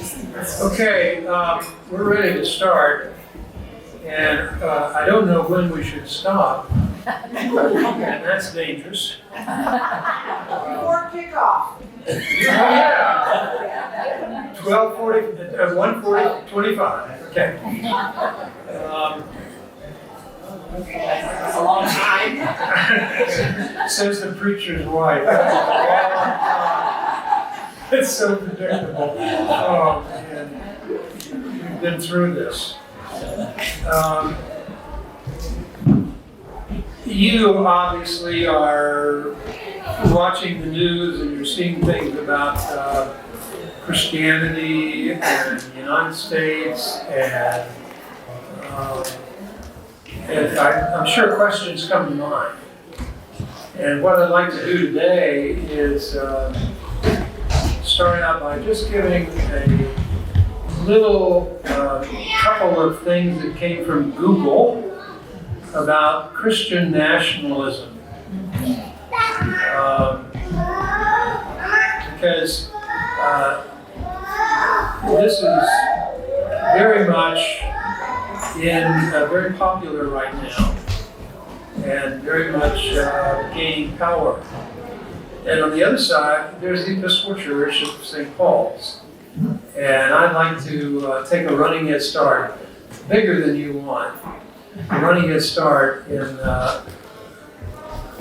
Okay, we're ready to start, and I don't know when we should stop, and that's dangerous. Before kickoff. Yeah. 12:40, 1:40, 25. Okay. That's a long time. Says the preacher's wife. It's so predictable. Oh, man. We've been through this. You obviously are watching the news and you're seeing things about Christianity and the United States, and I'm sure questions come to mind. And what I'd like to do today is start out by just giving a little couple of things that came from Google about Christian nationalism. Because this is very much very popular right now, and very much gaining power. And on the other side, there's the Episcopal Church of St. Paul's. And I'd like to take a running head start, bigger than you want, a running head start in the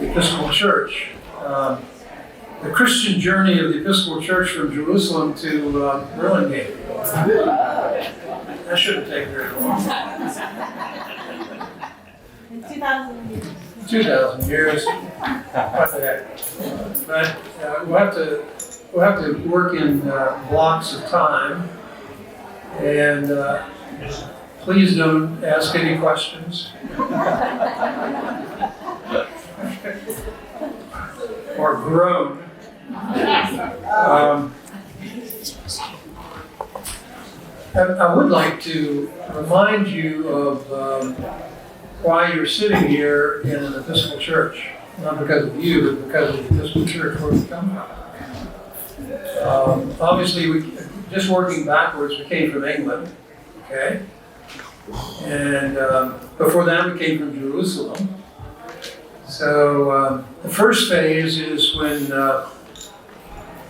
Episcopal Church. The Christian journey of the Episcopal Church from Jerusalem to Burlingame. That shouldn't take very long. 2,000 years. What the heck? But we'll have to work in blocks of time, and please don't ask any questions or groan. I would like to remind you of why you're sitting here in an Episcopal church. Not because of you, but because of the Episcopal church where we come from. Obviously, just working backwards, we came from England, okay? And before that, we came from Jerusalem. So the first phase is when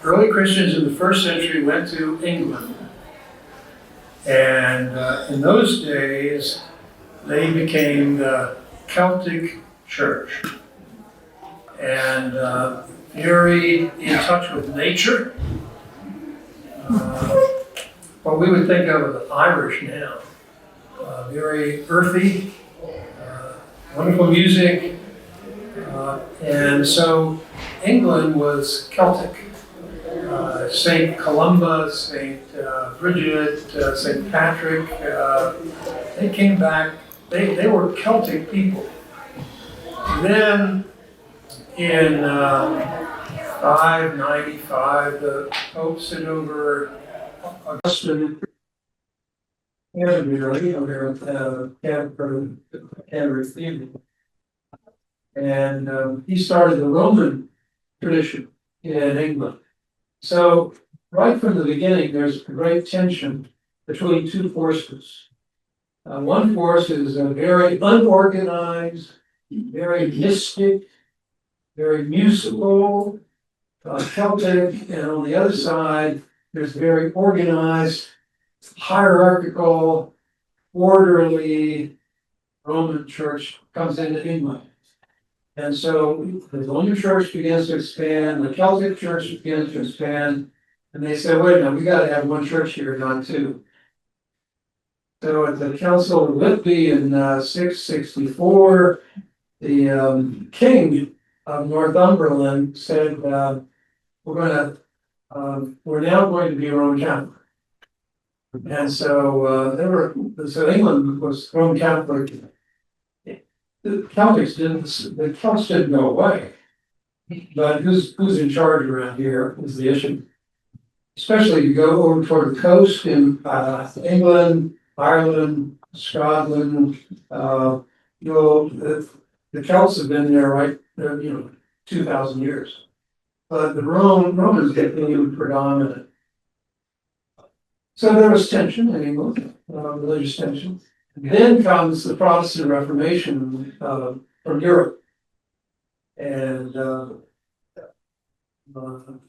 early Christians in the first century went to England. And in those days, they became the Celtic Church. And very in touch with nature. What we would think of as Irish now. Very earthy, wonderful music. And so England was Celtic. St. Columba, St. Bridget, St. Patrick, they came back, they were Celtic people. Then in 595, the Pope sent over Augustine Canterbury over at Canterbury Theatre. And he started the Roman tradition in England. So right from the beginning, there's a great tension between two forces. One force is very unorganized, very mystic, very musical, Celtic, and on the other side, there's very organized, hierarchical, orderly Roman church comes into England. And so the Roman church begins to expand, the Celtic church begins to expand, and they said, wait a minute, we got to have one church here, not two. So at the Council of Whitby in 664, the king of Northumberland said, we're now going to be a Roman Catholic. And so so England was Roman Catholic. The Celts didn't go away. But who's in charge around here is the issue. Especially if you go over toward the coast in England, Ireland, Scotland, the Celts have been there, right, 2,000 years. But the Romans get really predominant. So there was tension in England, religious tension. Then comes the Protestant Reformation from Europe. And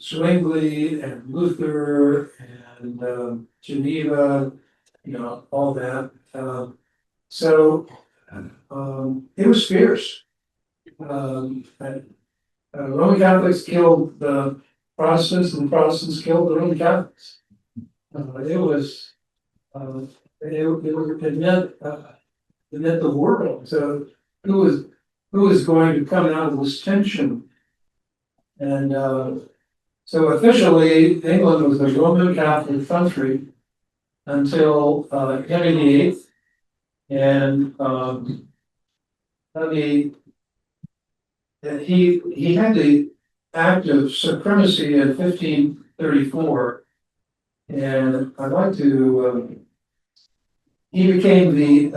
Zwingli and Luther and Geneva, all that. So it was fierce. Roman Catholics killed the Protestants, and the Protestants killed the Roman Catholics. It was, it meant the world. So who was going to come out of this tension? And so officially, England was a Roman Catholic country until Henry VIII, and he had the Act of Supremacy in 1534, and I'd like to. He became the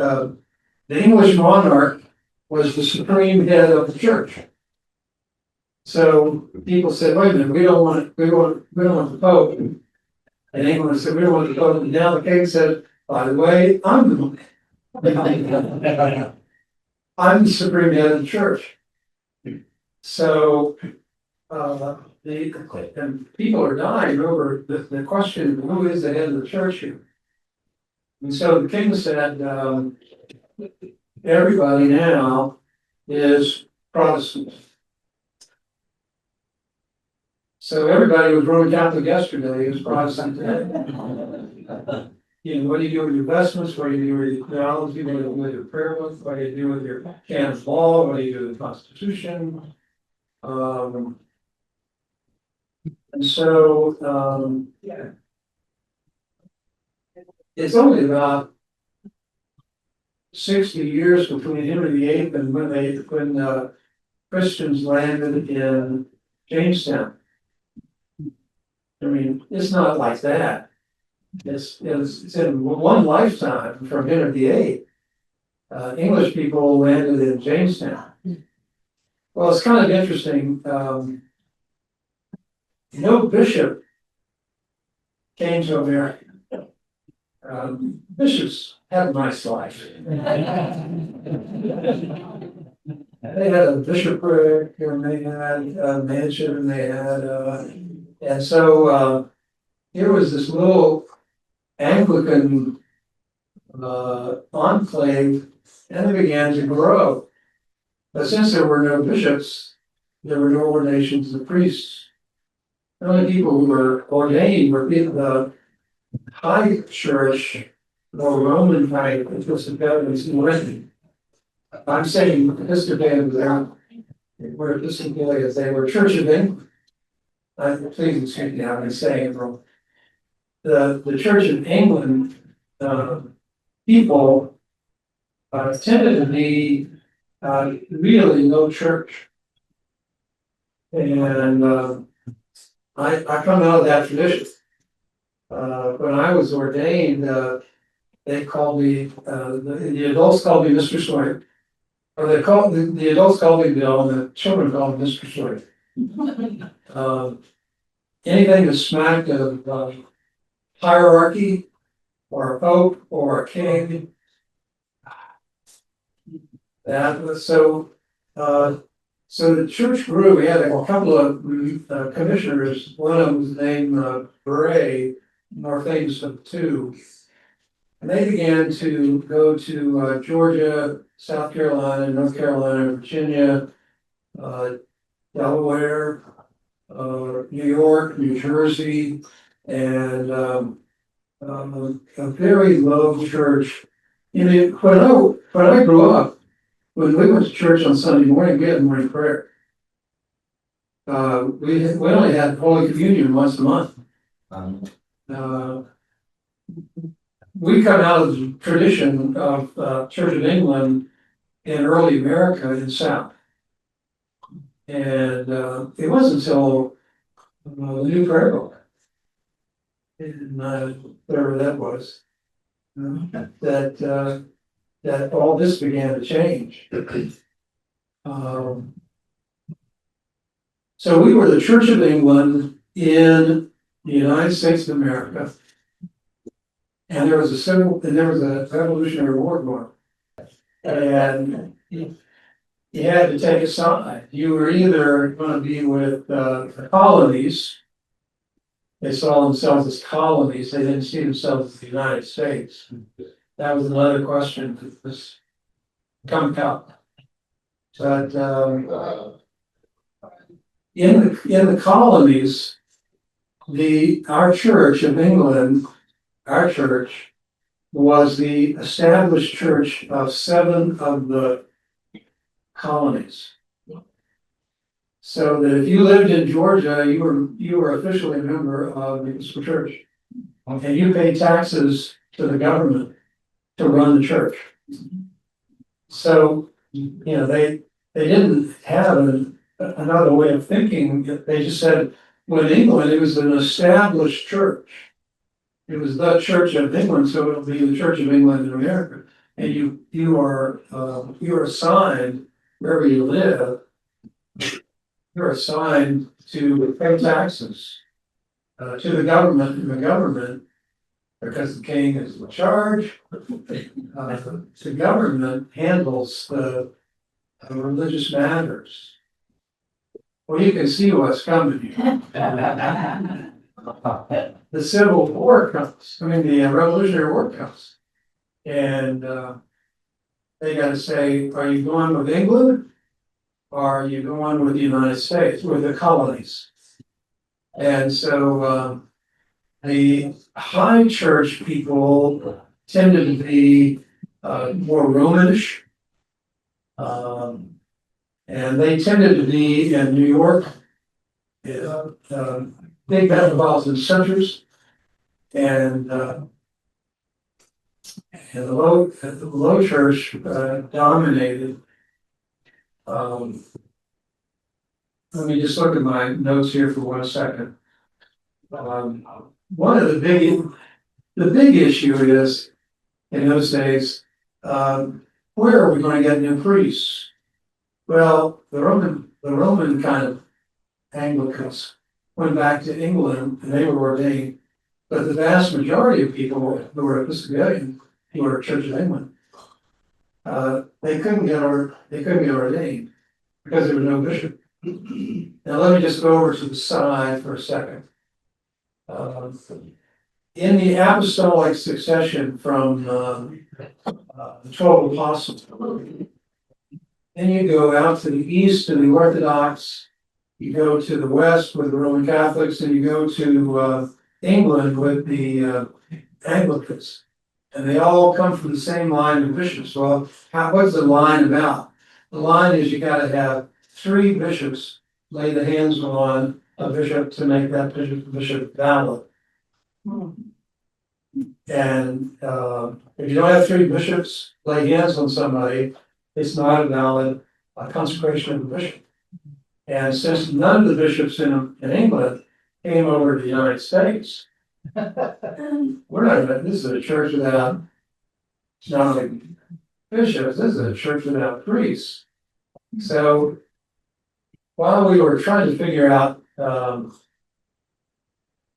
English monarch was the supreme head of the church. So people said, "Wait a minute, we don't want the Pope." And England said, "We don't want the Pope." And now the king said, "By the way, I'm I'm the supreme head of the church." So and people are dying over the question of who is the head of the church here. And so the king said, everybody now is Protestant. So everybody was Roman Catholic yesterday is Protestant today. What do you do with your vestments? What do you do with your theology? What do you do with your prayer book? What do you do with your canon of law? What do you do with the Constitution? And so, it's only about 60 years between Henry VIII and when Christians landed in Jamestown. I mean, it's not like that. It's in one lifetime from Henry VIII. English people landed in Jamestown. Well, it's kind of interesting. No bishop came to America. Bishops had a nice life. They had a bishopric, and they had a mansion, and they had, and so here was this little Anglican enclave, and they began to grow. But since there were no bishops, there were no ordinations of priests. The only people who were ordained were the high church, more Roman type Episcopalians who went. I'm saying Episcopalians, they were Episcopalians, they were Church of England. Please excuse me, I'm saying it wrong. The Church of England people tended to be really low church. And I come out of that tradition. When I was ordained, they called me, the adults called me Mr. Sawyer. Or the adults called me Bill, and the children called me Mr. Sawyer. Anything that smacked of hierarchy, or a pope, or a king, that was so. So the church grew. We had a couple of commissioners. One of them was named Bray, more famous of the two. And they began to go to Georgia, South Carolina, North Carolina, Virginia, Delaware, New York, New Jersey, and a very low church. When I grew up, when we went to church on Sunday morning, we had morning prayer. We only had Holy Communion once a month. We come out of the tradition of Church of England in early America in the South. And it wasn't until the New Prayer Book, in whatever that was, that all this began to change. So we were the Church of England in the United States of America. and there was a Revolutionary War going on. And you had to take a side. You were either gonna be with, the colonies. They saw themselves as colonies, they didn't see themselves as the United States. That was another question that was come up. But, in the colonies, our Church of England, our church was the established church of 7 of the colonies. So that if you lived in Georgia, you were officially a member of the Episcopal Church. And you paid taxes to the government to run the church. So, they didn't have another way of thinking. They just said, when England, it was an established church. It was the Church of England, so it'll be the Church of England in America. And you are assigned wherever you live. You're assigned to pay taxes to the government, and the government, because the king is in charge, the government handles the religious matters. Well, you can see what's coming here. The Civil War comes, the Revolutionary War comes. And they got to say, are you going with England? Or are you going with the United States, with the colonies? And so the high church people tended to be more Romanish. And they tended to be in New York, big metropolitan centers. And the low church dominated. Let me just look at my notes here for 1 second. One of the big issue is, in those days, where are we going to get new priests? Well, the Roman kind of Anglicans went back to England and they were ordained, but the vast majority of people who were Episcopalian, who were Church of England, they couldn't get ordained because there was no bishop. Now let me just go over to the side for a second. In the apostolic succession from the 12 apostles, then you go out to the east to the Orthodox, you go to the west with the Roman Catholics, and you go to England with the Anglicans. And they all come from the same line of bishops. Well, what's the line about? The line is you got to have 3 bishops lay the hands on a bishop to make that bishop valid. And if you don't have 3 bishops lay hands on somebody, it's not a valid consecration of the bishop. And since none of the bishops in England came over to the United States, this is a church without not only bishops, this is a church without priests. So while we were trying to figure out how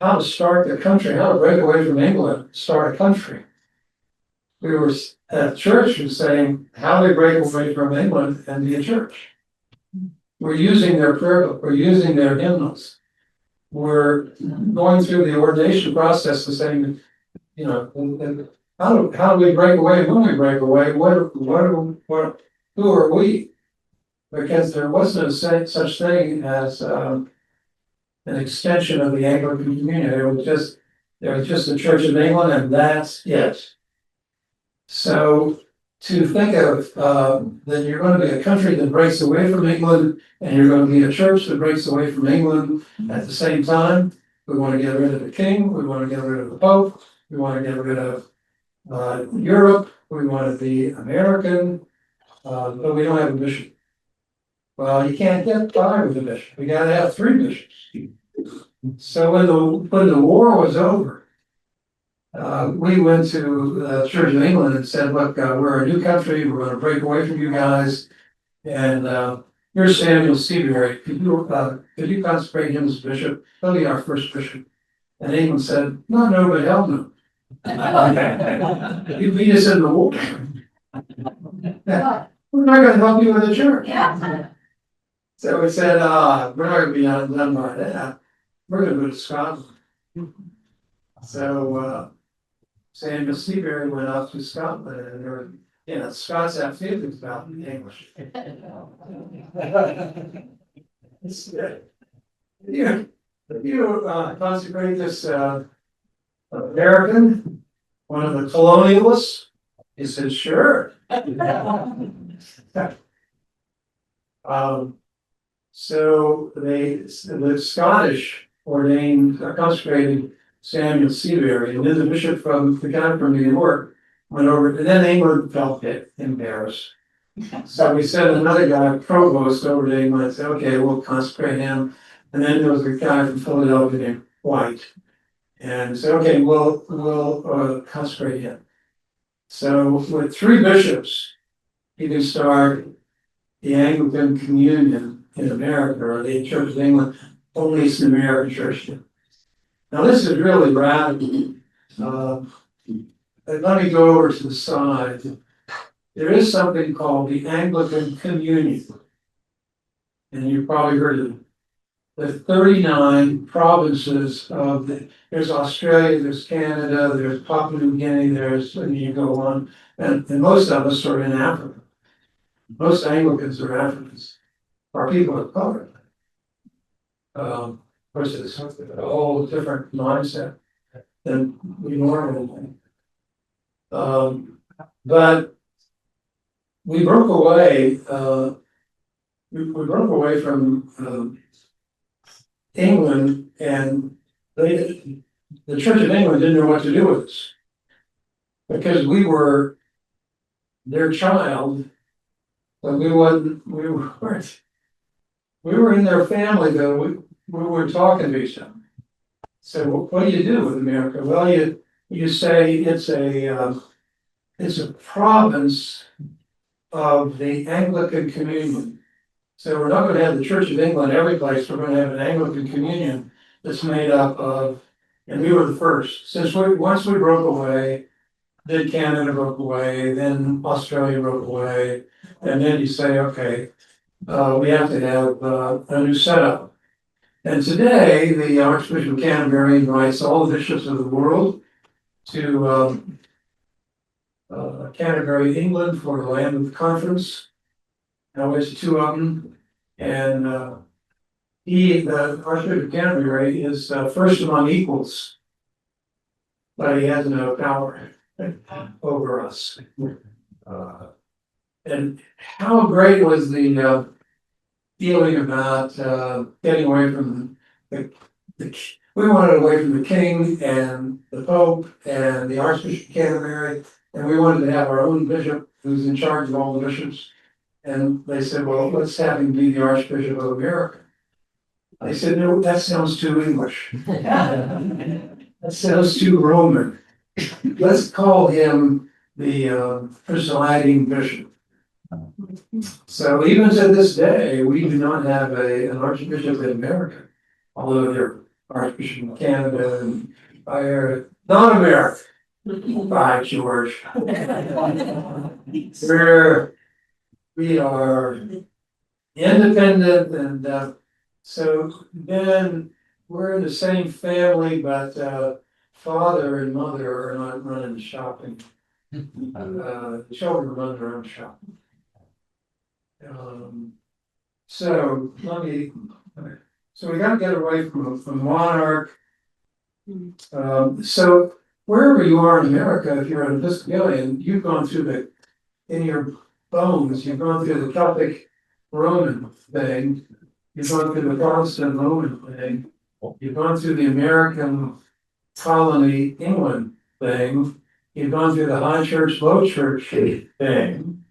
to start the country, how to break away from England, start a country, we were at church was saying, how do we break away from England and be a church? We're using their prayer book, we're using their hymnals. We're going through the ordination process and saying, how do we break away? When we break away, who are we? Because there wasn't a such thing as an extension of the Anglican community. There was just the Church of England, and that's it. So to think of that you're going to be a country that breaks away from England, and you're going to be a church that breaks away from England at the same time. We want to get rid of the king. We want to get rid of the Pope. We want to get rid of Europe. We want to be American, but we don't have a bishop. Well, you can't get by with a bishop. We got to have 3 bishops. So when the war was over, we went to the Church of England and said, look, we're a new country. We're going to break away from you guys. And here's Samuel Seabury. Could you consecrate him as bishop? He'll be our first bishop. And England said, no, but hell no. You beat us in the war. We're not gonna help you with the church. So we said, we're not gonna be outdone by that. We're gonna go to Scotland. So, Samuel Seabury went up to Scotland and there were, Scots have feelings about English. You, consecrate this, American, one of the colonialists? He said, sure. So the Scottish ordained, consecrated Samuel Seabury, and then the bishop from the guy from New York went over, and then England felt embarrassed. So we sent another guy, provost, over to England and said, okay, we'll consecrate him. And then there was a guy from Philadelphia named White. And said, okay, we'll consecrate him. So with 3 bishops, he can start the Anglican Communion in America, or the Church of England, only it's an American church. Now this is really radical. Let me go over to the side. There is something called the Anglican Communion. And you've probably heard of it. The 39 provinces there's Australia, there's Canada, there's Papua New Guinea, and you go on, and most of us are in Africa. Most Anglicans are Africans. Our people of color. Of course, it's a whole different mindset than we normally think. But we broke away. We broke away from England, and the Church of England didn't know what to do with us because we were their child, but we weren't. We were in their family, though. We were talking to each other. So what do you do with America? Well, you say it's a province of the Anglican Communion. So we're not going to have the Church of England every place. We're going to have an Anglican Communion that's made up of, and we were the first. Once we broke away, then Canada broke away, then Australia broke away, and then you say, okay, we have to have a new setup. And today, the Archbishop of Canterbury invites all the bishops of the world to Canterbury, England, for the Lambeth Conference. Now it's 2 of them, and the Archbishop of Canterbury is first among equals, but he has no power over us. And how great was the feeling about getting away from we wanted away from the king and the pope and the Archbishop of Canterbury, and we wanted to have our own bishop who's in charge of all the bishops. And they said, well, let's have him be the Archbishop of America. I said, no, that sounds too English. That sounds too Roman. Let's call him the presiding bishop. So even to this day, we do not have an Archbishop in America, although there are Archbishop of Canada and non-American. By George. We are independent, and so then we're in the same family, but father and mother are not running the shopping. The children run their own shopping. So we got to get away from monarch. So wherever you are in America, if you're an Episcopalian, you've gone through in your bones, you've gone through the Celtic Roman thing, you've gone through the Protestant Roman thing, you've gone through the American colony England thing, you've gone through the high church, low church thing.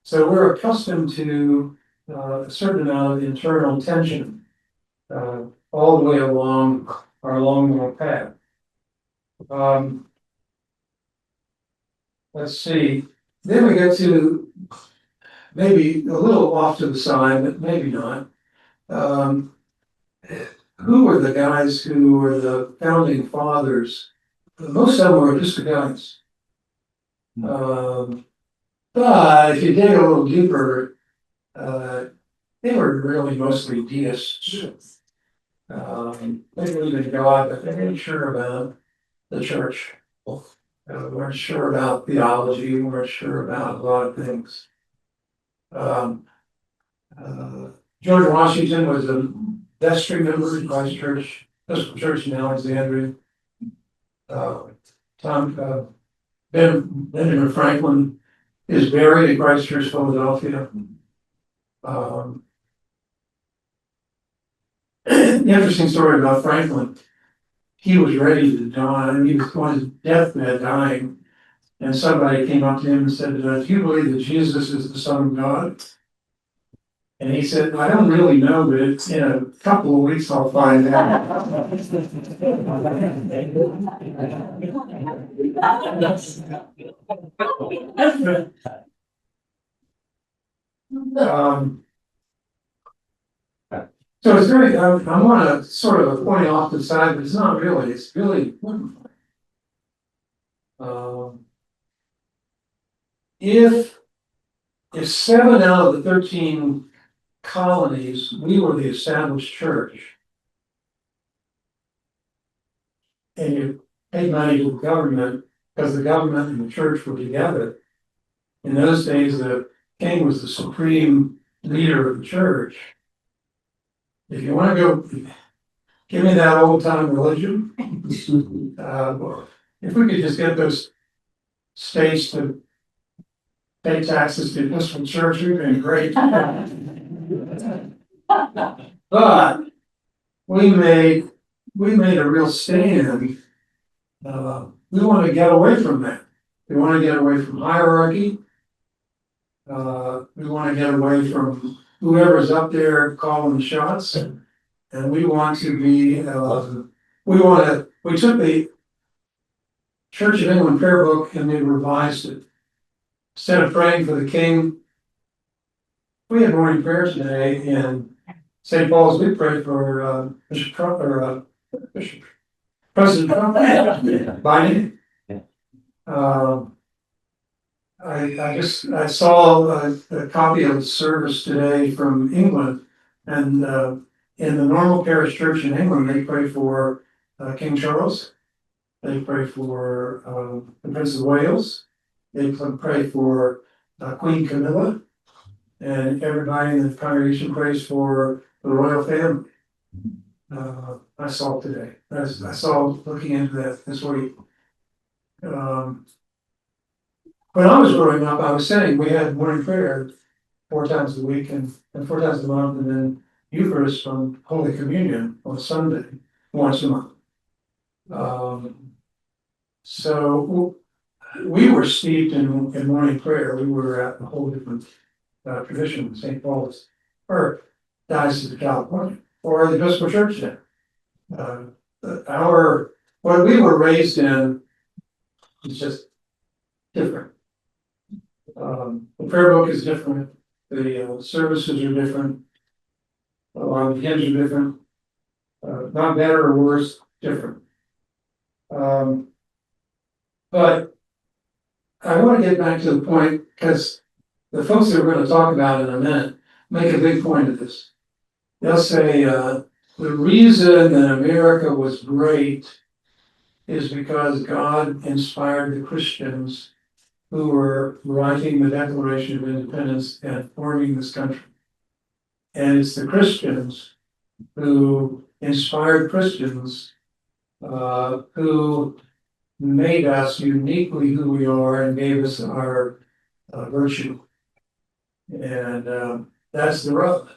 So we're accustomed to a certain amount of internal tension all the way along our long path. Let's see. Then we get to maybe a little off to the side, but maybe not. Who were the guys who were the founding fathers most of them were Episcopalians. But if you dig a little deeper, they were really mostly deists. They believed in God, but they weren't sure about the church. Weren't sure about theology, weren't sure about a lot of things. Um, George Washington was a vestry member in Christ Church, Episcopal Church in Alexandria. Benjamin Franklin is buried in Christ Church, Philadelphia. The interesting story about Franklin, he was ready to die, and he was on his deathbed dying, and somebody came up to him and said, "Do you believe that Jesus is the Son of God?" And he said, "I don't really know, but in a couple of weeks I'll find out." Um, so it's very, I want to sort of point off the side, but it's not really, it's really. Um, if 7 out of the 13 colonies, we were the established church, and you paid money to the government because the government and the church were together. In those days, the king was the supreme leader of the church. If you want to go, give me that old time religion. If we could just get those states to pay taxes to the Episcopal Church, we'd be great. But we made a real stand. We want to get away from that. We want to get away from hierarchy. We want to get away from whoever's up there calling the shots. And we want to be, we took the Church of England prayer book and we revised it. Instead of praying for the king, we had morning prayer today in St. Paul's. We prayed for Bishop Trump or President Trump. Biden. I saw a copy of the service today from England, and in the normal parish church in England, they pray for King Charles. They pray for the Prince of Wales. They pray for Queen Camilla, and everybody in the congregation prays for the royal family. I saw it today. I saw looking into that this week. When I was growing up, I was saying we had morning prayer 4 times a week and 4 times a month, and then Eucharist on Holy Communion on Sunday, once a month. So we were steeped in morning prayer. We were at a whole different tradition, St. Paul's, or Diocese of California, or the Episcopal Church there. What we were raised in is just different. The prayer book is different. The services are different. A lot of the hymns are different. Not better or worse, different. But I want to get back to the point because the folks that we're going to talk about in a minute make a big point of this. They'll say the reason that America was great is because God inspired the Christians who were writing the Declaration of Independence and forming this country. And it's the Christians who inspired Christians who made us uniquely who we are and gave us our virtue. And that's the rub.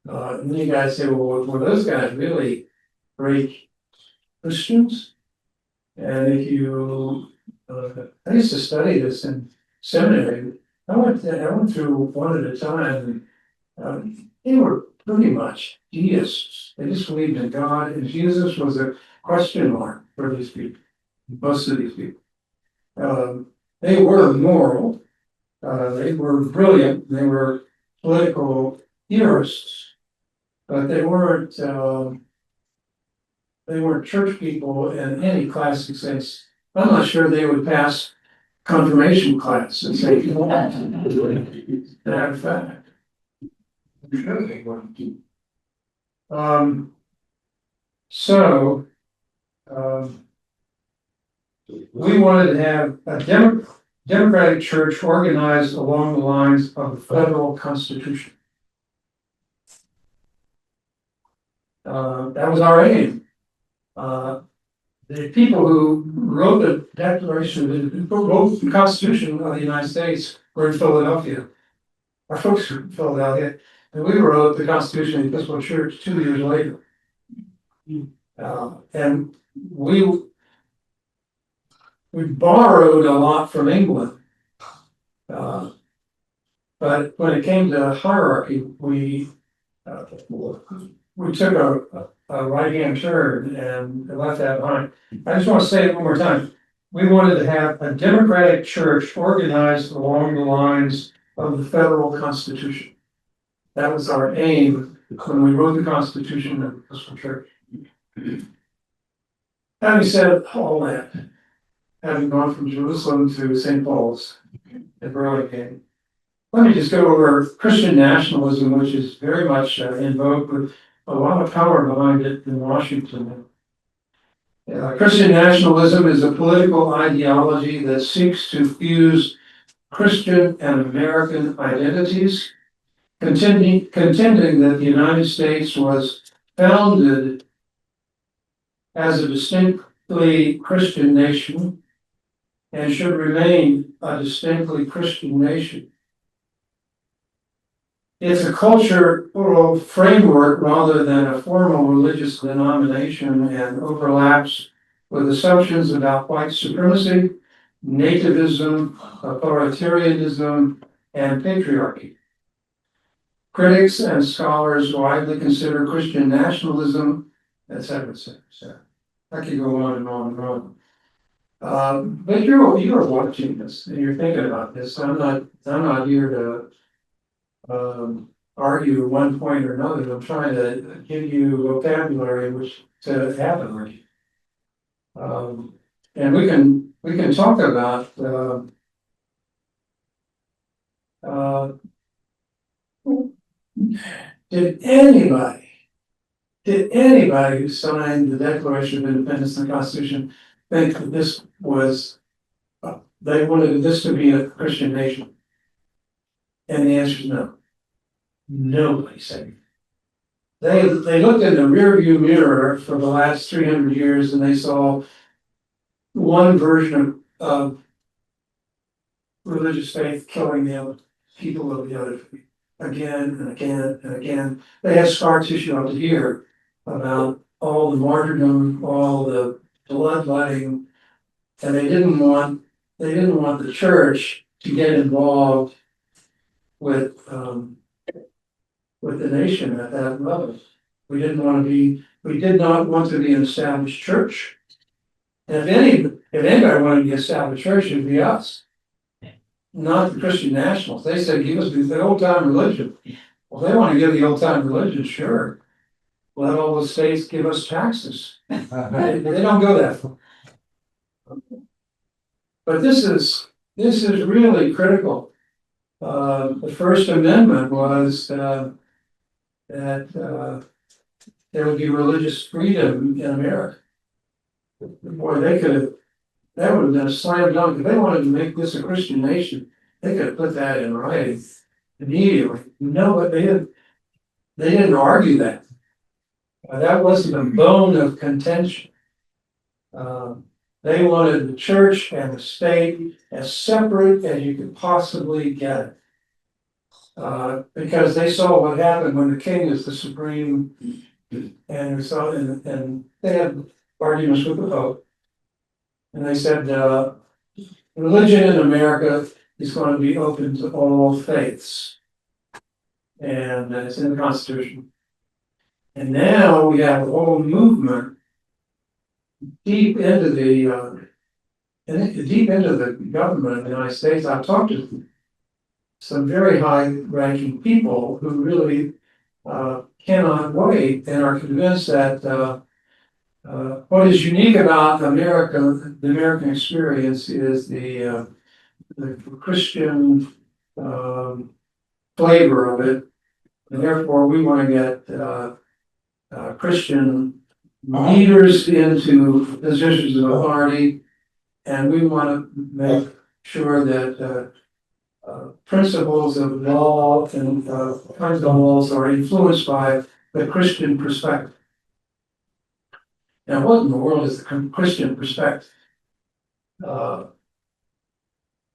And then you guys say, well, were those guys really great Christians? And if you, I used to study this in seminary. I went through one at a time, and they were pretty much deists. They just believed in God, and Jesus was a question mark for these people. Most of these people. They were moral. They were brilliant. They were political theorists, but they weren't they weren't church people in any classic sense. I'm not sure they would pass confirmation class and say, matter of fact. I'm sure they wouldn't. So, we wanted to have a democratic church organized along the lines of the federal constitution. That was our aim. The people who wrote the Declaration, who wrote the Constitution of the United States were in Philadelphia. Our folks were in Philadelphia, and we wrote the Constitution of the Episcopal Church 2 years later. And we borrowed a lot from England. But when it came to hierarchy, we took a right-hand turn and left that behind. I just want to say it one more time. We wanted to have a democratic church organized along the lines of the federal constitution. That was our aim when we wrote the Constitution of the Episcopal Church. Having said all that, having gone from Jerusalem to St. Paul's at Burlingame, let me just go over Christian nationalism, which is very much invoked with a lot of power behind it in Washington. Christian nationalism is a political ideology that seeks to fuse Christian and American identities, contending that the United States was founded as a distinctly Christian nation and should remain a distinctly Christian nation. It's a cultural framework rather than a formal religious denomination and overlaps with assumptions about white supremacy, nativism, authoritarianism, and patriarchy. Critics and scholars widely consider Christian nationalism, etc., etc., etc. I could go on and on and on. But you're watching this and you're thinking about this. I'm not here to argue one point or another. I'm trying to give you vocabulary which to happen with you. And we can talk about did anybody who signed the Declaration of Independence and the Constitution think that this was they wanted this to be a Christian nation? And the answer is no. Nobody said it. They looked in the rearview mirror for the last 300 years and they saw one version of religious faith killing the people of the other faith again and again and again. They had scar tissue up to here about all the martyrdom, all the bloodletting, and they didn't want the church to get involved with the nation at that level. We did not want to be an established church. And if anybody wanted to be an established church, it would be us, not the Christian nationals. They said, give us the old time religion. Well, they want to give the old time religion, sure. Let all the states give us taxes. They don't go that far. But this is really critical. The First Amendment was that there would be religious freedom in America. Boy, that would have been a slam dunk. If they wanted to make this a Christian nation, they could have put that in writing immediately. No, but they didn't argue that. That wasn't a bone of contention. They wanted the church and the state as separate as you could possibly get it. Because they saw what happened when the king is the supreme, and they had arguments with the Pope. And they said, religion in America is going to be open to all faiths. And it's in the Constitution. And now we have a whole movement deep into the government of the United States. I've talked to some very high-ranking people who really cannot wait and are convinced that What is unique about America, the American experience, is the Christian flavor of it, and therefore we want to get Christian leaders into positions of authority, and we want to make sure that principles of law and kinds of laws are influenced by the Christian perspective. Now, what in the world is the Christian perspective?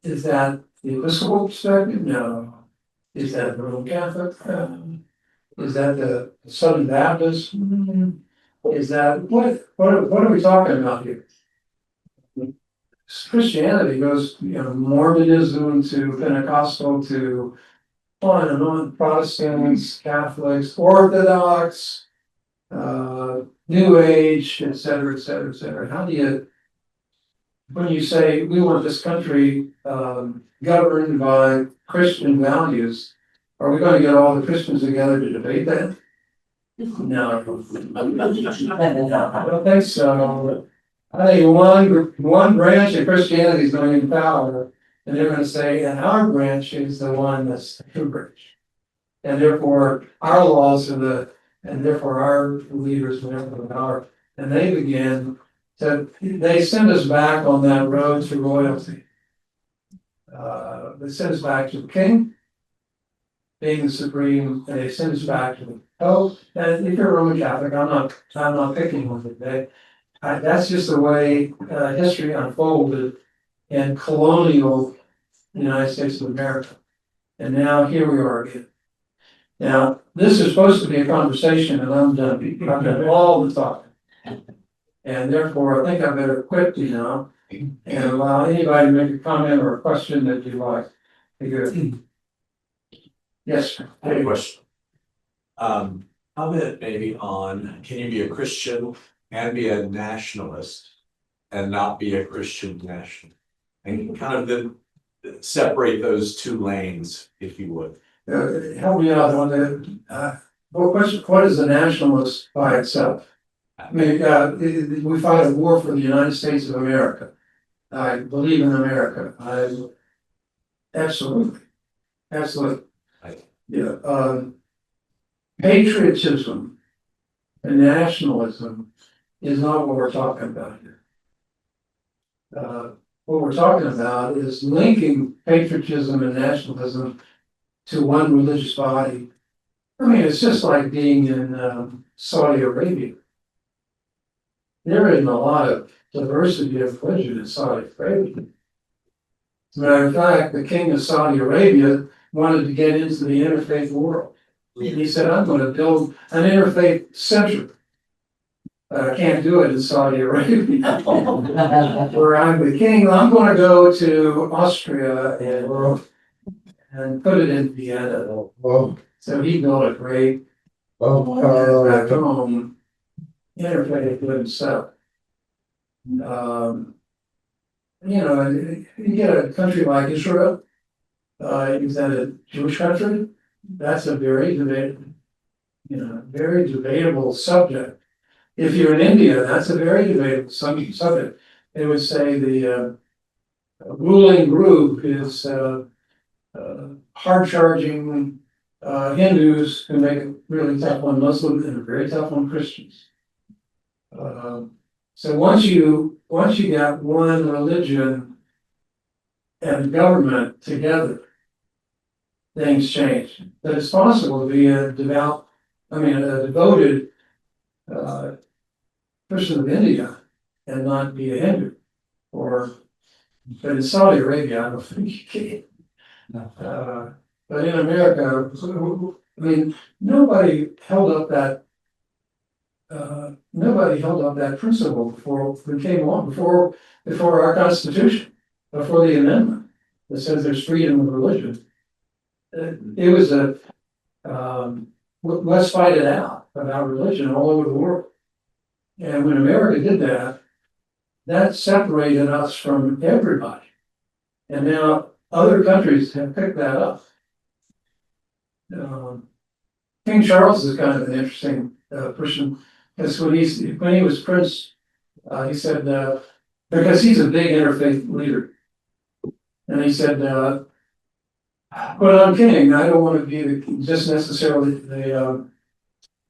Is that the Episcopal perspective? No. Is that the Roman Catholic? Is that the Southern Baptist? Is that what are we talking about here? Christianity goes, Mormonism to Pentecostal to on and on, Protestants, Catholics, Orthodox, New Age, et cetera, et cetera, et cetera. How do you, when you say we want this country governed by Christian values, are we going to get all the Christians together to debate that? No. I don't think so. I think one branch of Christianity is going to power, and they're going to say, and our branch is the one that's the true branch. And therefore, our laws are and therefore our leaders, whatever they are, and they begin they send us back on that road to royalty. They send us back to the king, being the supreme, and they send us back to the Pope. And if you're a Roman Catholic, I'm not picking on it. That's just the way history unfolded in colonial United States of America. And now here we are again. Now, this is supposed to be a conversation, and I'm done. I've done all the talking. And therefore, I think I better quit now and allow anybody to make a comment or a question that you like. Yes. I have a question. Comment maybe on, can you be a Christian and be a nationalist and not be a Christian national? And kind of then separate those two lanes, if you would. Help me out on that. What is a nationalist by itself? I mean, we fight a war for the United States of America. I believe in America. Absolutely. Yeah. Patriotism and nationalism is not what we're talking about here. What we're talking about is linking patriotism and nationalism to one religious body. I mean, it's just like being in Saudi Arabia. There isn't a lot of diversity of religion in Saudi Arabia. As a matter of fact, the king of Saudi Arabia wanted to get into the interfaith world. He said, I'm going to build an interfaith center. I can't do it in Saudi Arabia. Where I'm the king, I'm going to go to Austria and put it in Vienna. So he built a great back home interfaith with himself. You get a country like Israel, is that a Jewish country? That's a very debatable subject. If you're in India, that's a very debatable subject. They would say the ruling group is hard-charging Hindus who make it really tough on Muslims and very tough on Christians. So once you got one religion and government together, things change. But it's possible to be a devoted person of India and not be a Hindu. But in Saudi Arabia, I don't think you can. But in America, I mean, nobody held up that principle before we came along, before our Constitution, before the amendment that says there's freedom of religion. It was let's fight it out about religion all over the world. And when America did that, that separated us from everybody. And now other countries have picked that up. King Charles is kind of an interesting person. Because when he was Prince, he said, because he's a big interfaith leader. And he said, but I'm king, I don't want to be just necessarily the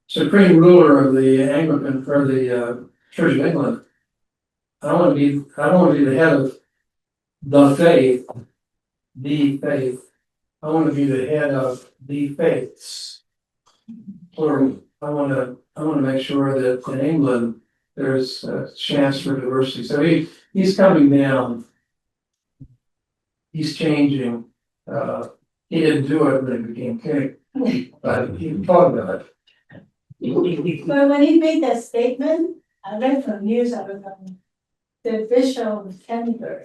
supreme ruler of the Anglican or the Church of England. I don't want to be the head of the faith, I want to be the head of the faiths. Plural. I want to make sure that in England, there's a chance for diversity. So he's coming down. He's changing. He didn't do it when he became king, but he thought about it. But when he made that statement, I read from news article, the Bishop of Canterbury.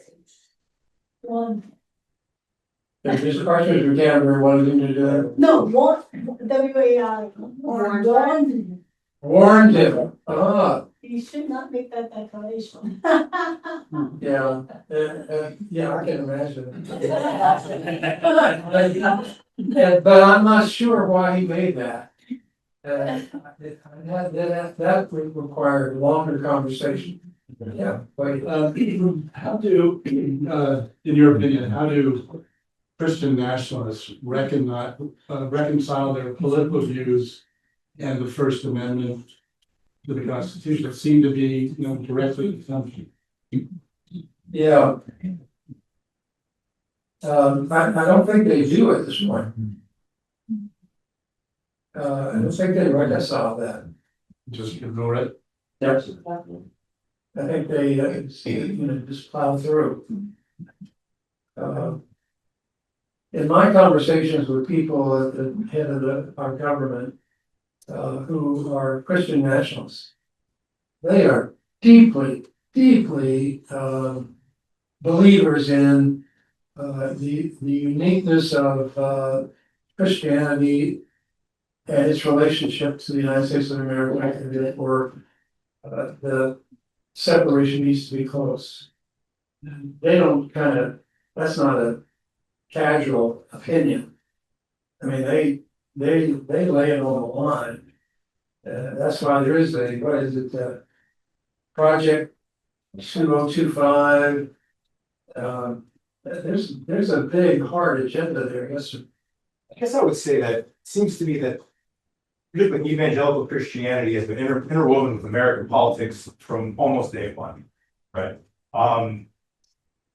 One, The Archbishop of Canterbury wanted him to do that. no, what, W-A-R, Warned him. Ah, you should not make that declaration. yeah, yeah, I can imagine. But I'm not sure why he made that. That would require longer conversation. Yeah, wait. How do, in your opinion, how do Christian nationalists reconcile their political views and the First Amendment to the Constitution that seem to be, directly in conflict? Yeah. I don't think they do at this point. I don't think they reconcile that. Just ignore it? Yes. I think they, just plow through. In my conversations with people at the head of our government, who are Christian nationalists, they are deeply, believers in the uniqueness of Christianity and its relationship to the United States of America, or the separation needs to be close. They don't that's not a casual opinion. I mean, they lay it on the line. That's why there is Project 2025. There's a big hard agenda there. Yes, sir. I guess I would say that it seems to me that particularly evangelical Christianity has been interwoven with American politics from almost day one, right?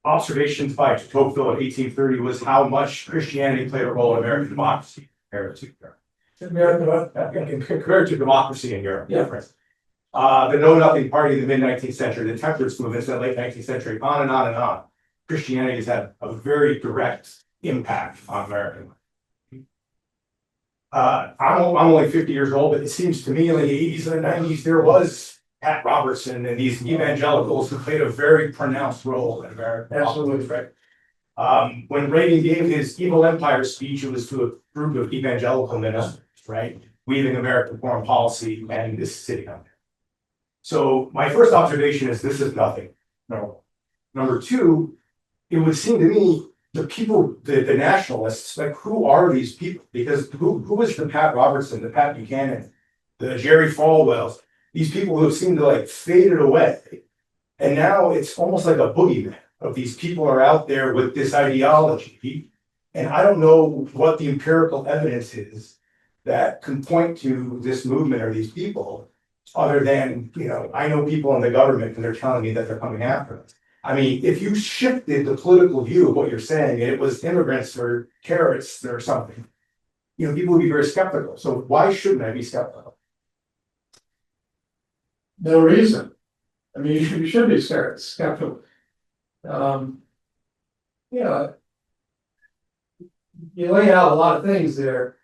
Observations by Tocqueville in 1830 was how much Christianity played a role in American democracy compared to democracy in Europe. Yeah. Right? The Know Nothing Party in the mid-19th century, the temperance movements in the late 19th century, on and on and on. Christianity has had a very direct impact on American life. I'm only 50 years old, but it seems to me in the 80s and the 90s, there was Pat Robertson and these evangelicals who played a very pronounced role in American Absolutely. politics, right? When Reagan gave his Evil Empire speech, it was to a group of evangelical ministers, right? Weaving American foreign policy and this city on there. So my first observation is this is nothing. No. Number two, it would seem to me the people, the nationalists, like who are these people? Because who is the Pat Robertson, the Pat Buchanan, the Jerry Falwells, these people who seem to like faded away. And now it's almost like a boogeyman of these people are out there with this ideology. And I don't know what the empirical evidence is that can point to this movement or these people, other than, I know people in the government and they're telling me that they're coming after us. I mean, if you shifted the political view of what you're saying, and it was immigrants or terrorists or something, people would be very skeptical. So why shouldn't I be skeptical? No reason. I mean, you should be skeptical. Yeah. You lay out a lot of things there.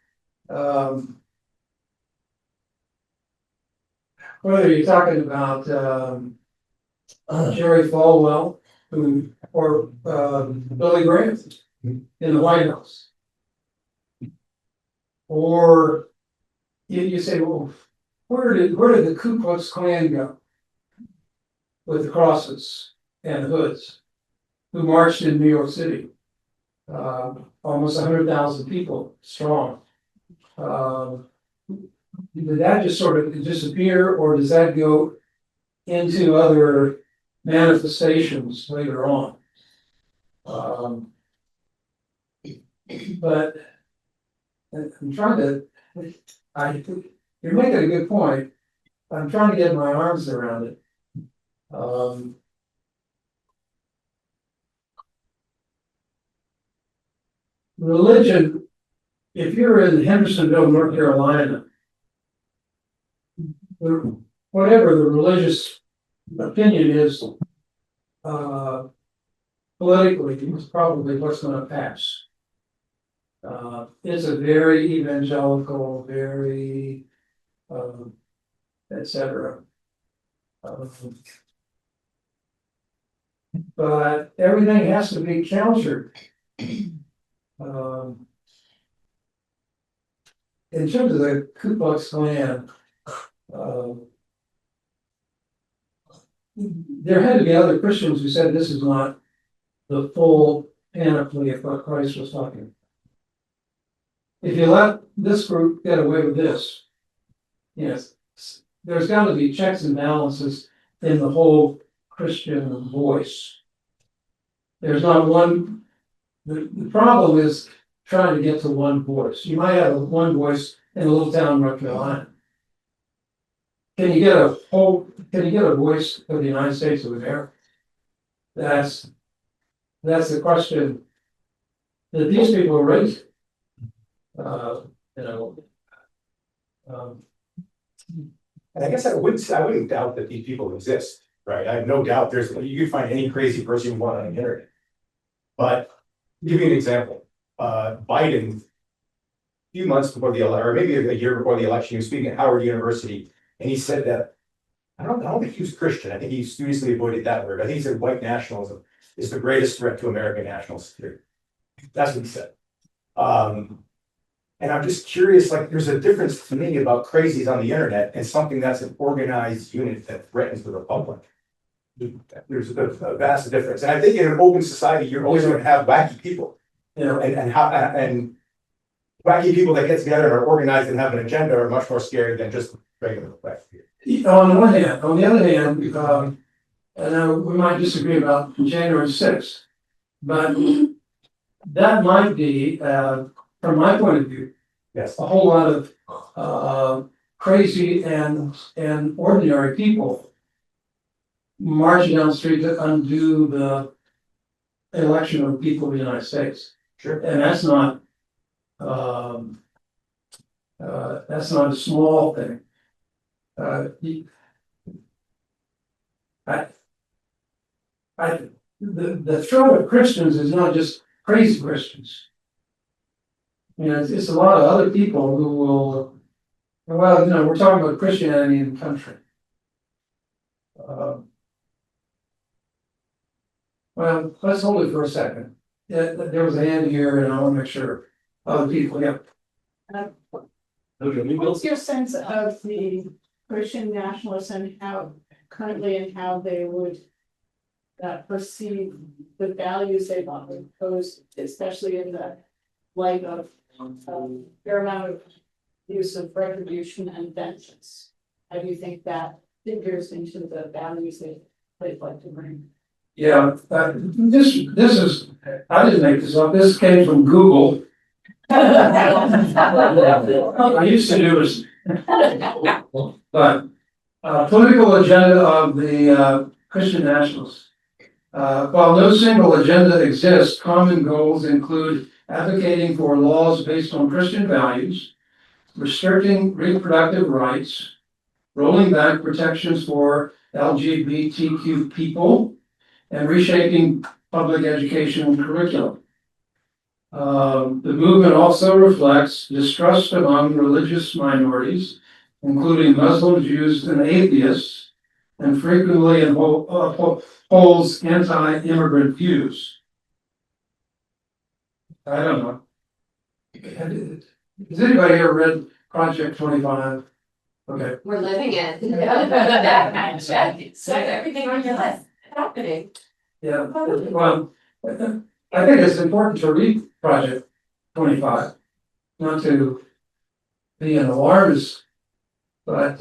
Whether you're talking about Jerry Falwell, or Billy Graham in the White House, or you say, well, where did the Ku Klux Klan go with the crosses and hoods, who marched in New York City, almost 100,000 people strong? did that just sort of disappear, or does that go into other manifestations later on? But I'm trying to, you're making a good point. I'm trying to get my arms around it. Religion, if you're in Hendersonville, North Carolina, whatever the religious opinion is, politically, it's probably what's gonna pass. It's a very evangelical, very, et cetera. But everything has to be countered. In terms of the Ku Klux Klan, there had to be other Christians who said this is not the full panoply of what Christ was talking about. If you let this group get away with this, yes, there's got to be checks and balances in the whole Christian voice. There's not one, the problem is trying to get to one voice. You might have one voice in a little town in North Carolina. Can you get a voice for the United States of America? That's the question that these people are raising. And I guess I wouldn't doubt that these people exist, right? I have no doubt you can find any crazy person you want on the internet. But give you an example, Biden, a few months before the election, or maybe a year before the election, he was speaking at Howard University, and he said that, I don't think he was Christian, I think he studiously avoided that word, I think he said white nationalism is the greatest threat to American national security. That's what he said. And I'm just curious, like, there's a difference to me about crazies on the internet and something that's an organized unit that threatens the republic. There's a vast difference, and I think in an open society, you're always going to have wacky people, and wacky people that get together and are organized and have an agenda are much more scary than just regular wacky people. On the one hand, on the other hand, and we might disagree about January 6th, but that might be, from my point of view, Yes. a whole lot of crazy and ordinary people marching down the street to undo the election of the people of the United States. Sure. And that's not a small thing. The threat of Christians is not just crazy Christians. You know, it's a lot of other people who will, well, you know, we're talking about Christianity in the country. Well, let's hold it for a second. Yeah, there was a hand here and I want to make sure other people, yeah. What's your sense of the Christian nationalists and how currently and how they would perceive the values they've imposed, especially in the light of fair amount of use of retribution and vengeance? How do you think that figures into the values they'd like to bring? Yeah, this is, I didn't make this up, this came from Google. I used to do this. But, political agenda of the Christian nationalists. While no single agenda exists, common goals include advocating for laws based on Christian values, restricting reproductive rights, rolling back protections for LGBTQ people, and reshaping public education curriculum. The movement also reflects distrust among religious minorities, including Muslims, Jews, and atheists, and frequently holds anti-immigrant views. I don't know. Has anybody ever read Project 25? Okay. We're living it. So everything on your list happening. Yeah, well, I think it's important to read Project 25, not to be an alarmist But,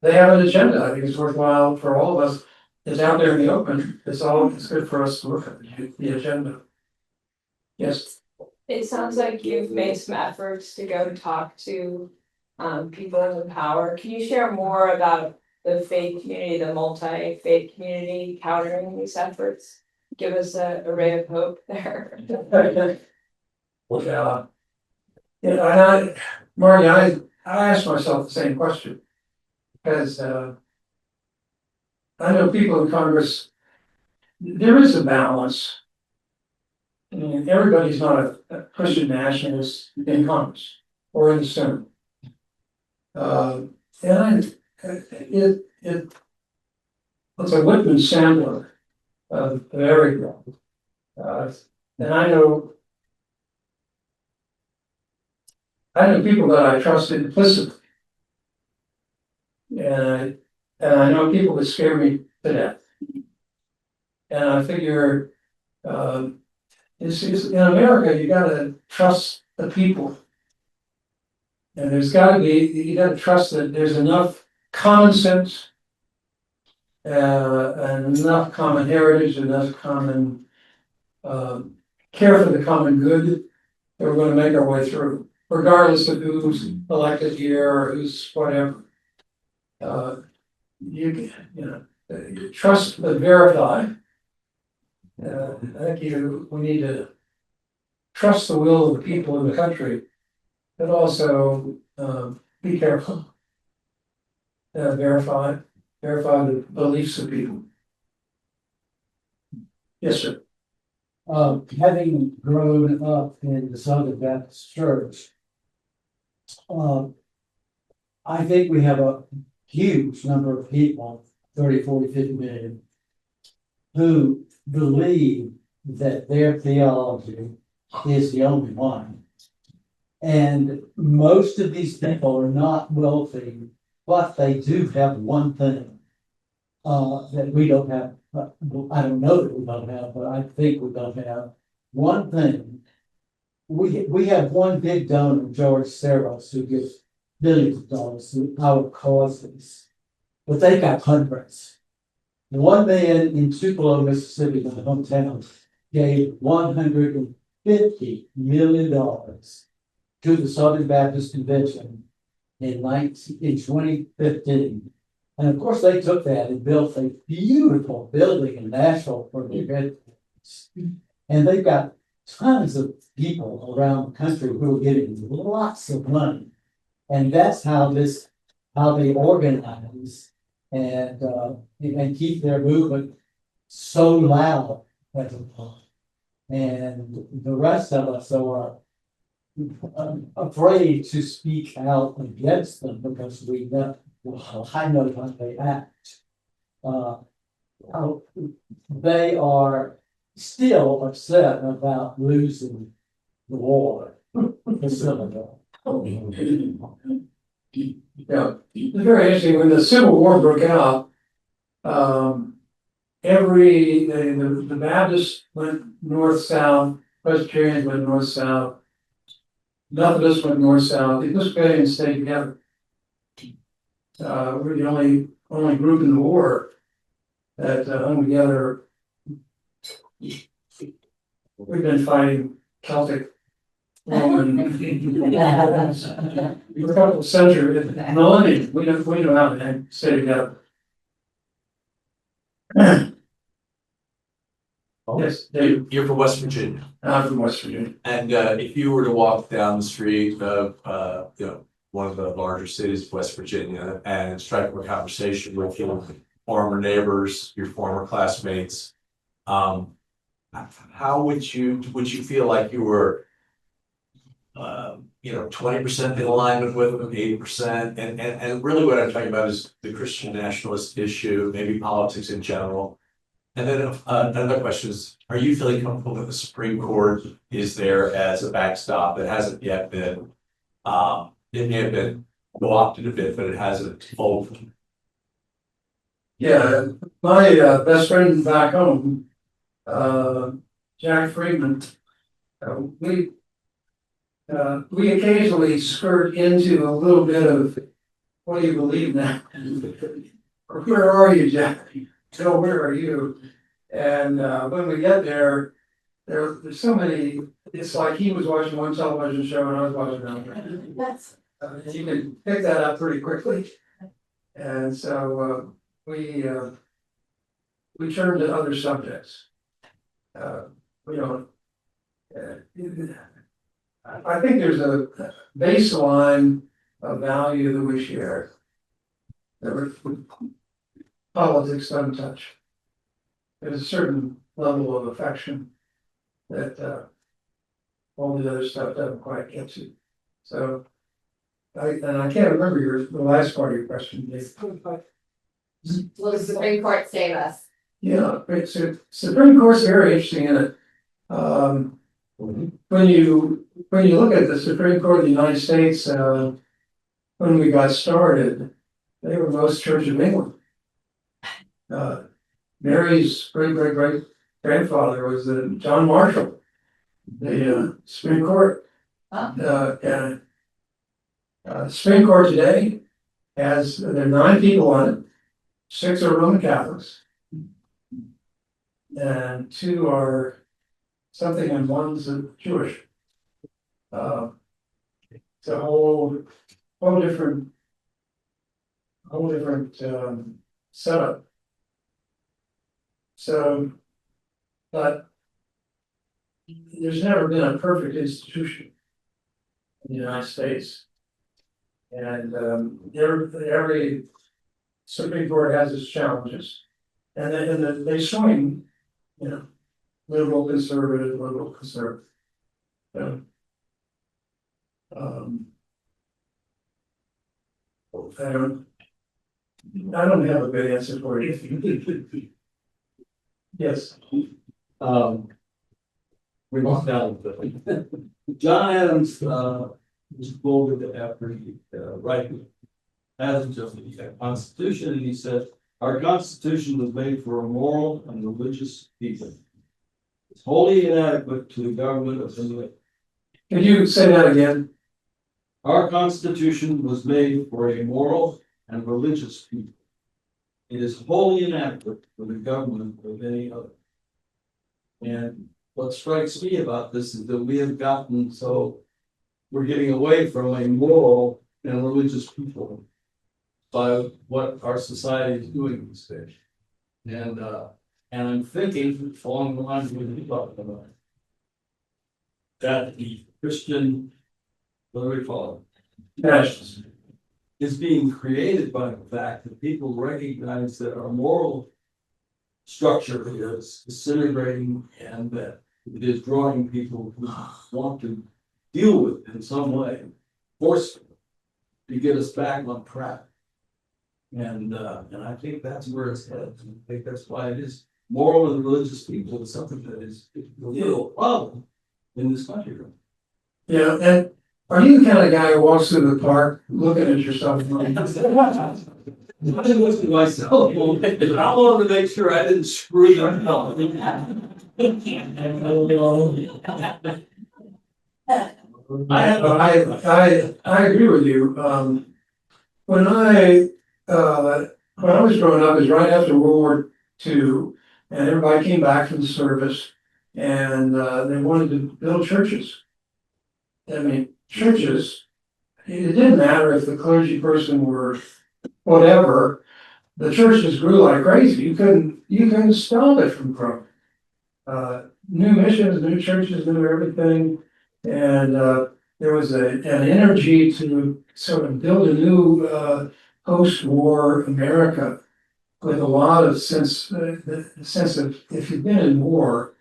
they have an agenda. I think it's worthwhile for all of us. It's out there in the open. It's good for us to look at the agenda. Yes, It sounds like you've made some efforts to go talk to people in power. Can you share more about the faith community, the multi-faith community countering these efforts? Give us a ray of hope there. yeah. Yeah, and Marty, I asked myself the same question. Because, I know people in Congress, there is a balance. I mean, everybody's not a Christian nationalist in Congress or in the Senate. It looks like Whitman Sandler of everything. And I know people that I trust implicitly. And I know people that scare me to death. And I figure, it's in America, you gotta trust the people. And there's gotta be, you gotta trust that there's enough common sense. And enough common heritage, enough common, care for the common good. That we're gonna make our way through, regardless of who's elected here or who's whatever. You trust but verify. I think we need to trust the will of the people in the country, but also be careful. Verify the beliefs of people. Yes, sir. Having grown up in the Southern Baptist Church, I think we have a huge number of people, 30, 40, 50 million, who believe that their theology is the only one. And most of these people are not wealthy, but they do have one thing that we don't have. I don't know that we don't have, but I think we don't have. One thing, we have one big donor, George Soros, who gives billions of dollars to our causes, but they've got hundreds. One man in Tupelo, Mississippi, my hometown, gave $150 million to the Southern Baptist Convention in 2015. And of course, they took that and built a beautiful building in Nashville for the headquarters. And they've got tons of people around the country who are getting lots of money. And that's how they organize and keep their movement so loud. And the rest of us are afraid to speak out against them because we know I know how they act. They are still upset about losing the war. Yeah, it's very interesting. When the Civil War broke out, the Baptists went north-south, Presbyterians went north-south, Methodists went north-south, the Episcopalians stayed together. We're the only group in the war that hung together. We've been fighting Celtic Roman for a couple of centuries, millennia. We know how to stay together. Yes, Dave. You're from West Virginia. I'm from West Virginia. And if you were to walk down the street of one of the larger cities of West Virginia and strike up a conversation with your former neighbors, your former classmates, how would you feel like you were 20% in alignment with them, 80%? And really what I'm talking about is the Christian nationalist issue, maybe politics in general. And then another question is, are you feeling comfortable that the Supreme Court is there as a backstop that hasn't yet been, it may have been co-opted a bit, but it hasn't folded? Yeah, my best friend back home, Jack Friedman, we we occasionally skirt into a little bit of, what do you believe now? Or where are you, Jack? Joe, where are you? And, when we get there, there's so many, it's like he was watching one television show and I was watching another. That's, You can pick that up pretty quickly. And so, we turn to other subjects. We don't. I think there's a baseline of value that we share. Politics don't touch. There's a certain level of affection that all the other stuff doesn't quite get to. So, I can't remember the last part of your question, Dave. Will the Supreme Court save us? Yeah, it's Supreme Court's very interesting in it. When you look at the Supreme Court of the United States, when we got started, they were most Church of England. Mary's great grandfather was John Marshall, the Supreme Court. And Supreme Court today there are 9 people on it. 6 are Roman Catholics. And 2 are something, and 1's Jewish. It's a whole different setup. So, but there's never been a perfect institution in the United States. And every Supreme Court has its challenges. And they swing, liberal, conservative. So, I don't have a good answer for you. Yes. We walked down with it. John Adams, was quoted after he, writing passage of the Constitution, and he said, "Our Constitution was made for a moral and religious people. It's wholly inadequate to the government of England. Can you say that again? Our Constitution was made for a moral and religious people. It is wholly inadequate for the government of any other." And what strikes me about this is that we have gotten so, we're getting away from a moral and religious people by what our society is doing these days. And I'm thinking along the lines of what you talked about, that the Christian, what do we call it? Nationals. Is being created by the fact that people recognize that our moral structure is disintegrating and that it is drawing people who want to deal with it in some way, forcefully, to get us back on track. And I think that's where it's headed. I think that's why it is moral and religious people is something that is a real problem in this country. Yeah, and are you the kind of guy who walks through the park looking at yourself? I didn't look at myself, but I wanted to make sure I didn't screw them up. I agree with you. When I was growing up, it was right after World War II, and everybody came back from the service, and they wanted to build churches. I mean, churches, it didn't matter if the clergy person were whatever, the churches grew like crazy. You couldn't stop it from growing. New missions, new churches, new everything. And there was an energy to sort of build a new post-war America with a lot of the sense of, if you've been in war,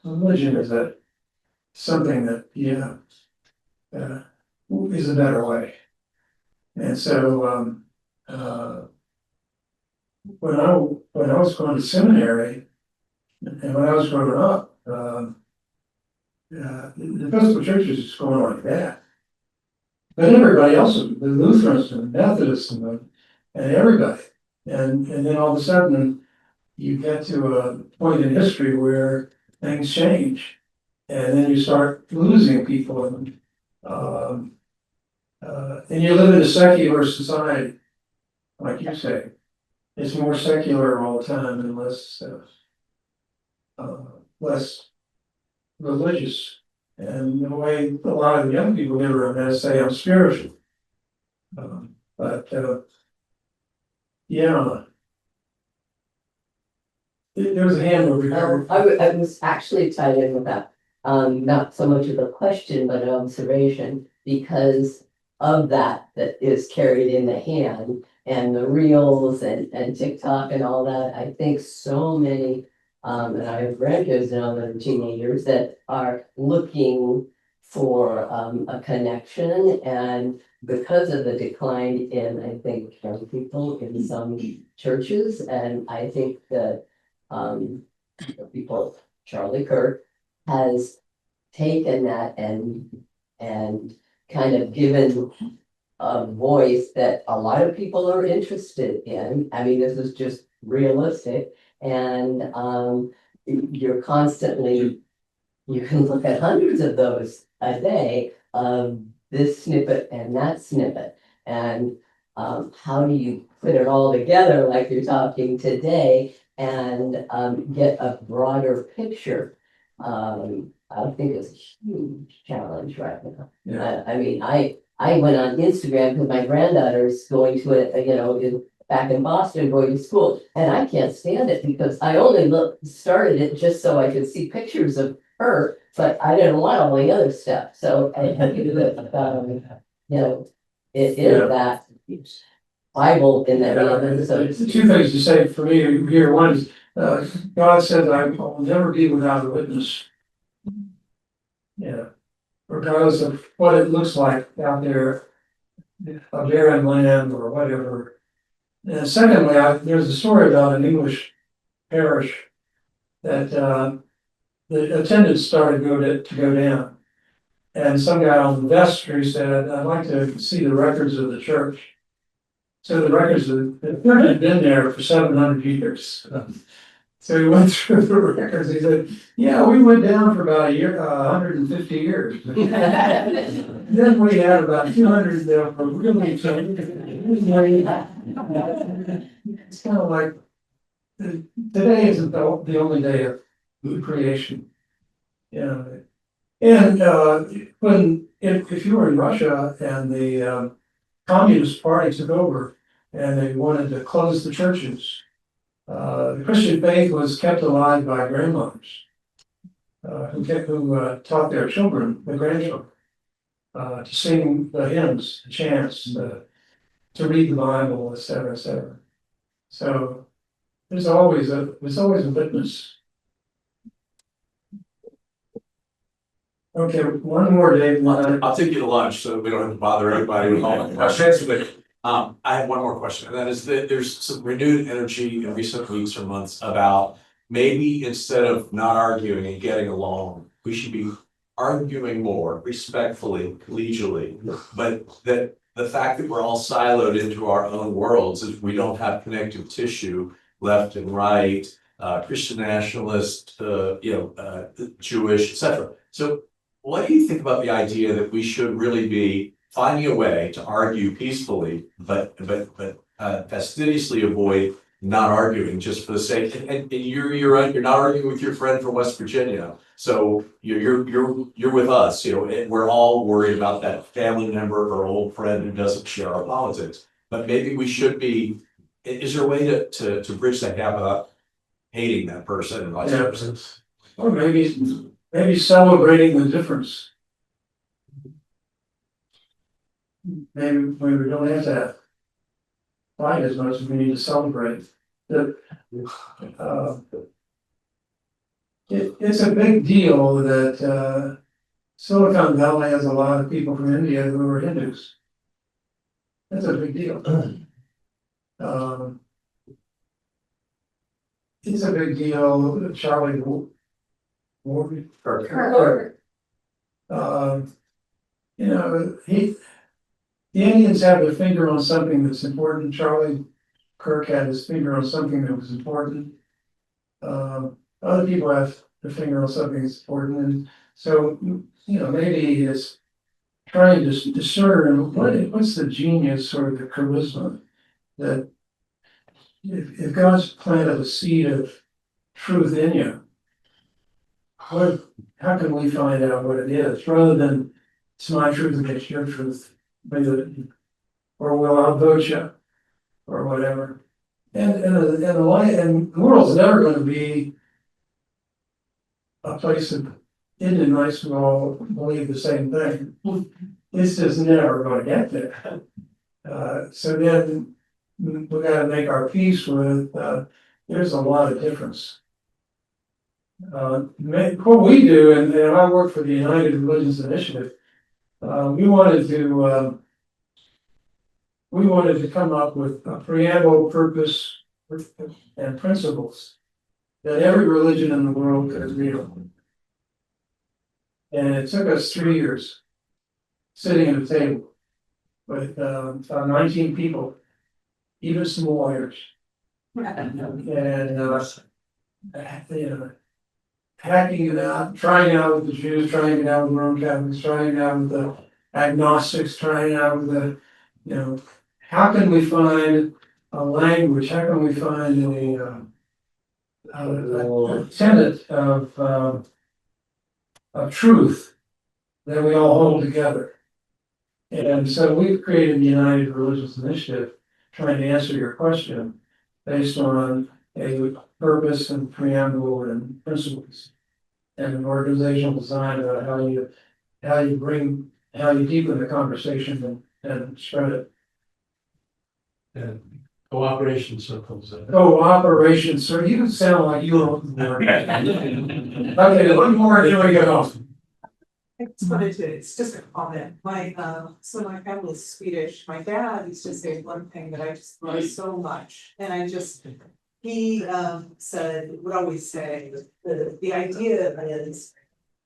religion is something that, is a better way. And so when I was going to seminary and when I was growing up, the Episcopal Church was just going like that. But everybody else, the Lutherans and Methodists and everybody. And then all of a sudden you get to a point in history where things change. And then you start losing people and you live in a secular society, like you say. It's more secular all the time and less religious. And the way a lot of the young people never are gonna say I'm spiritual. Yeah. There was a hand over here. I was actually tied in with that, not so much of a question, but an observation, because of that is carried in the hand and the reels and TikTok and all that. I think so many, and I have grandkids now that are teenagers that are looking for a connection, and because of the decline in, I think, young people in some churches, and I think that people, Charlie Kirk has taken that and kind of given a voice that a lot of people are interested in. I mean, this is just realistic, and you're constantly, you can look at hundreds of those a day of this snippet and that snippet, and how do you put it all together like you're talking today and get a broader picture? I think it's a huge challenge right now. Yeah. I mean, I went on Instagram because my granddaughter's going to it, back in Boston, going to school, and I can't stand it because I only started it just so I could see pictures of her, but I didn't want all the other stuff. So I think that, it is that Bible in that. Two things to say for me here. One is, God says, I will never be without a witness. Yeah, regardless of what it looks like out there, a barren land or whatever. And secondly, there's a story about an English parish that the attendance started to go down. And some guy on the vestry said, I'd like to see the records of the church. So the records of the church had been there for 700 years. So he went through the records. He said, yeah, we went down for about 150 years. Then we had about 200 that were really it's kind of like today isn't the only day of creation. Yeah. And if you were in Russia and the Communist Party took over and they wanted to close the churches, the Christian faith was kept alive by grandmothers who taught their children, the grandchildren, to sing the hymns, the chants, to read the Bible, etc., etc. So there's always a witness. Okay, one more, Dave. I'll take you to lunch, so we don't have to bother anybody with all the questions, but I have one more question, and that is that there's some renewed energy in recent weeks or months about maybe instead of not arguing and getting along, we should be arguing more respectfully, collegially, but that the fact that we're all siloed into our own worlds is we don't have connective tissue, left and right, Christian nationalist, Jewish, etc. So what do you think about the idea that we should really be finding a way to argue peacefully, but fastidiously avoid not arguing just for the sake? And you're right. You're not arguing with your friend from West Virginia, so you're with us. And we're all worried about that family member or old friend who doesn't share our politics. But maybe we should be. Is there a way to bridge that gap without hating that person and vice versa? Or maybe celebrating the difference. Maybe we don't have to fight as much as we need to celebrate. It's a big deal that Silicon Valley has a lot of people from India who are Hindus. That's a big deal. It's a big deal. Charlie Ward. The Indians have their finger on something that's important. Charlie Kirk had his finger on something that was important. Other people have the finger on something that's important, and so, you know, maybe it's trying to discern what's the genius or the charisma that if God's planted a seed of truth in you, how can we find out what it is, rather than it's my truth against your truth, maybe, or we'll outvote you, or whatever. And the world's never gonna be a place that Indian mice will all believe the same thing. It's just never gonna get there. So then we gotta make our peace with, there's a lot of difference. What we do, and I work for the United Religions Initiative, we wanted to come up with a preamble, purpose, and principles that every religion in the world could agree on. And it took us 3 years sitting at a table with 19 people, even some lawyers. And you know, hacking it out, trying it out with the Jews, trying it out with the Roman Catholics, trying it out with the agnostics, trying it out with the, you know, how can we find a language? How can we find a tenet of truth that we all hold together? And so we've created the United Religions Initiative, trying to answer your question based on a purpose and preamble and principles, and an organizational design about how you deepen the conversation and spread it. And cooperation circles. Oh, Operation Sir, you sound like you don't know. Okay, one more, then we go. I just wanted to, it's just a comment, so my family's Swedish, my dad used to say one thing that I just love so much, and he would always say, the idea is,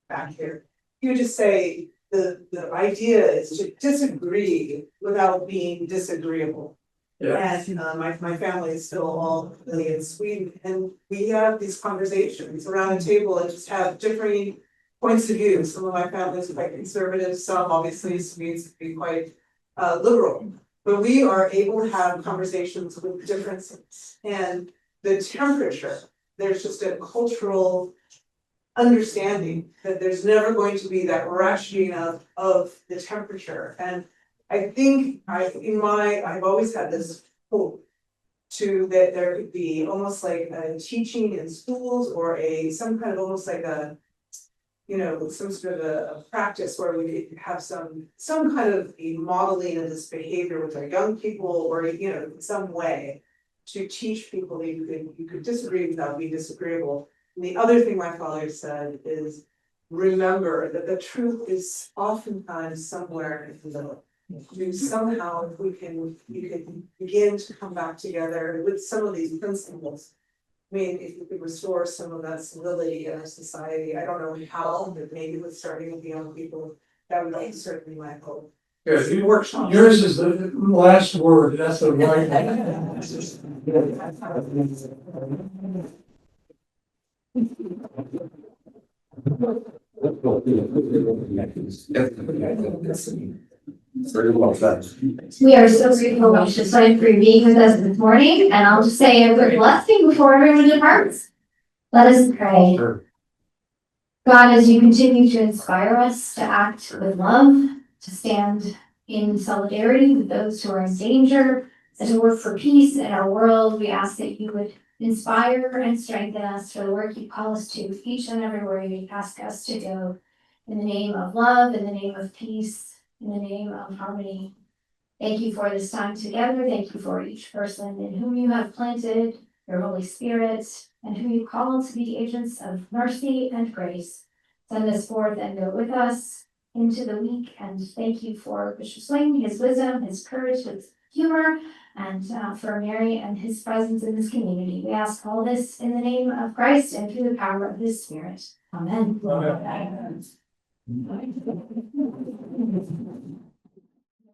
back here, he would just say, the idea is to disagree without being disagreeable. Yeah. And my family is still all in Sweden, and we have these conversations around a table and just have differing points of view. Some of my family is quite conservative, some obviously Swedes can be quite liberal. But we are able to have conversations with differences, and the temperature, there's just a cultural understanding that there's never going to be that ratcheting of the temperature. And I think I've always had this hope that there could be almost like a teaching in schools, or some kind of almost like a, you know, some sort of a practice where we could have some kind of a modeling of this behavior with our young people, or, you know, in some way to teach people that you could disagree without being disagreeable. And the other thing my father said is, remember that the truth is oftentimes somewhere in the middle. Somehow, if we can begin to come back together with some of these principles. I mean, if we could restore some of that civility in our society, I don't know how, but maybe with starting with the young people, that would be certainly my hope. Good. Workshops. Yours is the last word, that's the right. We are so grateful, Mr. Stein, for being with us this morning, and I'll just say a quick blessing before everyone departs. Let us pray. God, as you continue to inspire us to act with love, to stand in solidarity with those who are in danger, and to work for peace in our world, we ask that you would inspire and strengthen us for the work you call us to, each and everywhere you ask us to go. In the name of love, in the name of peace, in the name of harmony. Thank you for this time together. Thank you for each person in whom you have planted your Holy Spirit, and whom you call to be agents of mercy and grace. Send us forth and go with us into the week. And thank you for Bishop Swing, his wisdom, his courage, his humor, and for Mary and his presence in this community. We ask all this in the name of Christ and through the power of his Spirit. Amen. Amen.